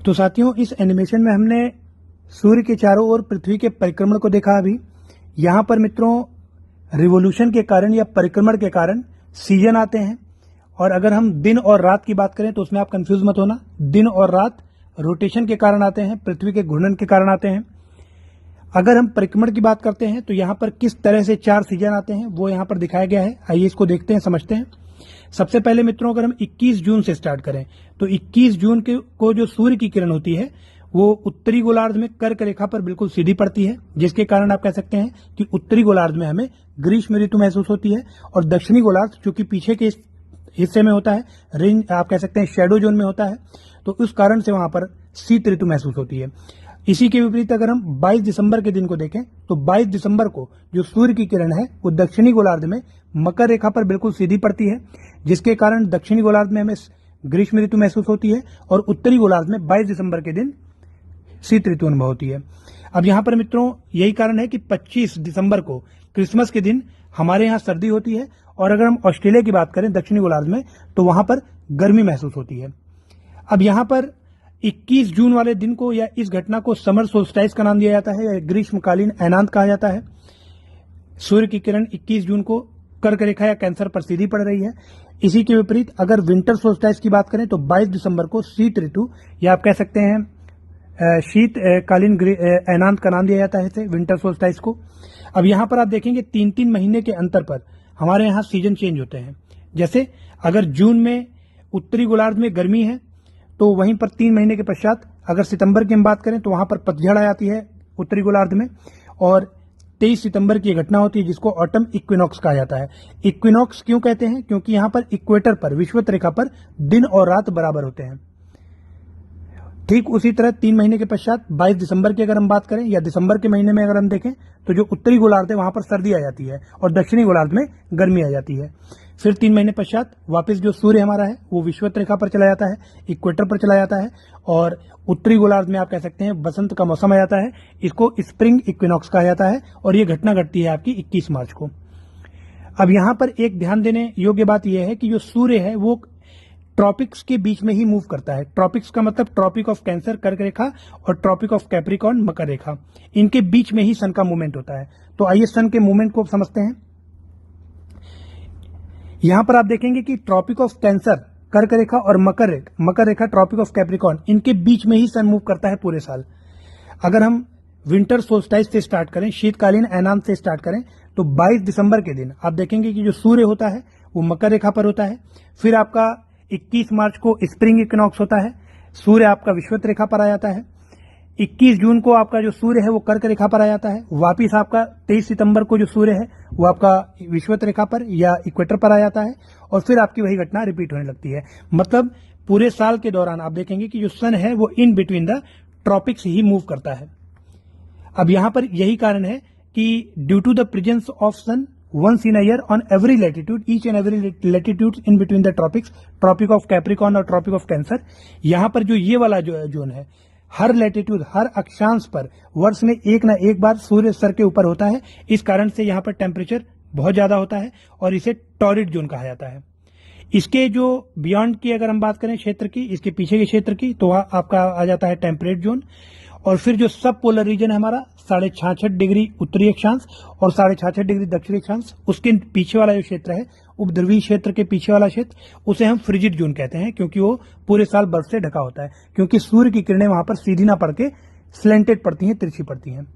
तो साथियों, इस एनिमेशन में हमने सूर्य के चारों ओर पृथ्वी के परिक्रमण को देखा। अभी यहाँ पर मित्रों रिवोल्यूशन के कारण या परिक्रमण के कारण सीजन आते हैं, और अगर हम दिन और रात की बात करें तो उसमें आप कंफ्यूज मत होना। दिन और रात रोटेशन के कारण आते हैं, पृथ्वी के घूर्णन के कारण आते हैं। अगर हम परिक्रमण की बात करते हैं तो यहाँ पर किस तरह से 4 सीजन आते हैं वो यहाँ पर दिखाया गया है। आइए इसको देखते हैं, समझते हैं। सबसे पहले मित्रों, अगर हम 21 जून से स्टार्ट करें तो 21 जून को जो सूर्य की किरण होती है वो उत्तरी गोलार्ध में कर्क रेखा पर बिल्कुल सीधी पड़ती है, जिसके कारण आप कह सकते हैं कि उत्तरी गोलार्ध में हमें ग्रीष्म ऋतु महसूस होती है, और दक्षिणी गोलार्ध चूंकि पीछे के हिस्से में होता है, रेंज आप कह सकते हैं शैडो जोन में होता है, तो उस कारण से वहां पर शीत ऋतु महसूस होती है। इसी के विपरीत अगर हम 22 दिसंबर के दिन को देखें तो 22 दिसंबर को जो सूर्य की किरण है वो दक्षिणी गोलार्ध में मकर रेखा पर बिल्कुल सीधी पड़ती है, जिसके कारण दक्षिणी गोलार्ध में हमें ग्रीष्म ऋतु महसूस होती है, और उत्तरी गोलार्ध में 22 दिसंबर के दिन शीत ऋतु अनुभव होती है। अब यहाँ पर मित्रों यही कारण है कि 25 दिसंबर को क्रिसमस के दिन हमारे यहाँ सर्दी होती है, और अगर हम ऑस्ट्रेलिया की बात करें दक्षिणी गोलार्ध में तो वहां पर गर्मी महसूस होती है। अब यहाँ पर 21 जून वाले दिन को या इस घटना को समर सोल्स्टाइस का नाम दिया जाता है, या ग्रीष्मकालीन ऐनांत कहा जाता है। सूर्य की किरण 21 जून को कर्क रेखा या कैंसर पर सीधी पड़ रही है। इसी के विपरीत अगर विंटर सोल्स्टाइस की बात करें तो 22 दिसंबर को शीत ऋतु या आप कह सकते हैं शीतकालीन ऐनांत का नाम दिया जाता है इसे, विंटर सोल्स्टाइस को। अब यहाँ पर आप देखेंगे 3-3 महीने के अंतर पर हमारे यहाँ सीजन चेंज होते हैं। जैसे अगर जून में उत्तरी गोलार्ध में गर्मी है तो वहीं पर 3 महीने के पश्चात अगर सितंबर की हम बात करें तो वहां पर पतझड़ आ जाती है उत्तरी गोलार्ध में, और 23 सितंबर की घटना होती है जिसको ऑटम इक्विनॉक्स कहा जाता है। इक्विनॉक्स क्यों कहते हैं? क्योंकि यहाँ पर इक्वेटर पर, विषुवत रेखा पर दिन और रात बराबर होते हैं। ठीक उसी तरह 3 महीने के पश्चात 22 दिसंबर की अगर हम बात करें या दिसंबर के महीने में अगर हम देखें तो जो उत्तरी गोलार्ध है वहां पर सर्दी आ जाती है और दक्षिणी गोलार्ध में गर्मी आ जाती है। फिर 3 महीने पश्चात वापस जो सूर्य हमारा है वो विषुवत रेखा पर चला जाता है, इक्वेटर पर चला जाता है, और उत्तरी गोलार्ध में आप कह सकते हैं बसंत का मौसम आ जाता है। इसको स्प्रिंग इक्विनॉक्स कहा जाता है, और ये घटना घटती है आपकी 21 मार्च को। अब यहाँ पर एक ध्यान देने योग्य बात यह है कि जो सूर्य है वो ट्रॉपिक्स के बीच में ही मूव करता है। ट्रॉपिक्स का मतलब ट्रॉपिक ऑफ कैंसर कर्क रेखा और ट्रॉपिक ऑफ कैप्रिकॉर्न मकर रेखा, इनके बीच में ही सन का मूवमेंट होता है। तो आइए सन के मूवमेंट को समझते हैं। यहां पर आप देखेंगे कि ट्रॉपिक ऑफ कैंसर कर्क रेखा और मकर रेखा ट्रॉपिक ऑफ कैप्रिकॉर्न, इनके बीच में ही सन मूव करता है पूरे साल। अगर हम विंटर सोल्स्टाइस से स्टार्ट करें, शीतकालीन ऐनांत से स्टार्ट करें, तो 22 दिसंबर के दिन आप देखेंगे कि जो सूर्य होता है वो मकर रेखा पर होता है। फिर आपका 21 मार्च को स्प्रिंग इक्विनॉक्स होता है, सूर्य आपका विषुवत रेखा पर आ जाता है। 21 जून को आपका जो सूर्य है वो कर्क रेखा पर आ जाता है। वापिस आपका 23 सितंबर को जो सूर्य है वो आपका विषुवत रेखा पर या इक्वेटर पर आ जाता है, और फिर आपकी वही घटना रिपीट होने लगती है। मतलब पूरे साल के दौरान आप देखेंगे कि जो सन है वो इन बिटवीन द ट्रॉपिक्स ही मूव करता है। अब यहां पर यही कारण है कि due to the presence of sun once in a year on every latitude, each and every latitudes in between the tropics, tropic of Capricorn और ट्रॉपिक ऑफ कैंसर, यहां पर जो ये वाला जो जोन है हर लैटिट्यूड, हर अक्षांश पर वर्ष में एक ना एक बार सूर्य सर के ऊपर होता है। इस कारण से यहाँ पर टेम्परेचर बहुत ज्यादा होता है और इसे टॉरिड जोन कहा जाता है। इसके जो बियॉन्ड की अगर हम बात करें क्षेत्र की, इसके पीछे के क्षेत्र की, तो वह आपका आ जाता है टेम्परेट जोन। और फिर जो सब पोलर रीजन है हमारा 66.5 डिग्री उत्तरी अक्षांश और 66.5 डिग्री दक्षिणी अक्षांश, उसके पीछे वाला जो क्षेत्र है उपध्रुवीय क्षेत्र के पीछे वाला क्षेत्र, उसे हम फ्रिजिड जोन कहते हैं, क्योंकि वो पूरे साल बर्फ से ढका होता है, क्योंकि सूर्य की किरणें वहां पर सीधी ना पड़ के स्लेंटेड पड़ती हैं, तिरछी पड़ती हैं।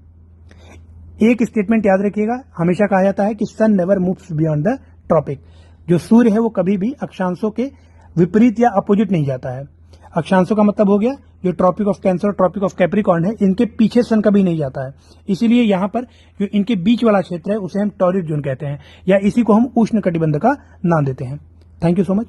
एक स्टेटमेंट याद रखिएगा, हमेशा कहा जाता है कि sun never moves beyond the tropic. जो सूर्य है वो कभी भी अक्षांशों के विपरीत या अपोजिट नहीं जाता है। अक्षांशों का मतलब हो गया जो ट्रॉपिक ऑफ कैंसर और ट्रॉपिक ऑफ कैप्रिकॉर्न है, इनके पीछे सन कभी नहीं जाता है। इसीलिए यहां पर जो इनके बीच वाला क्षेत्र है उसे हम टॉरिड जोन कहते हैं, या इसी को हम उष्ण कटिबंध का नाम देते हैं। Thank you so much.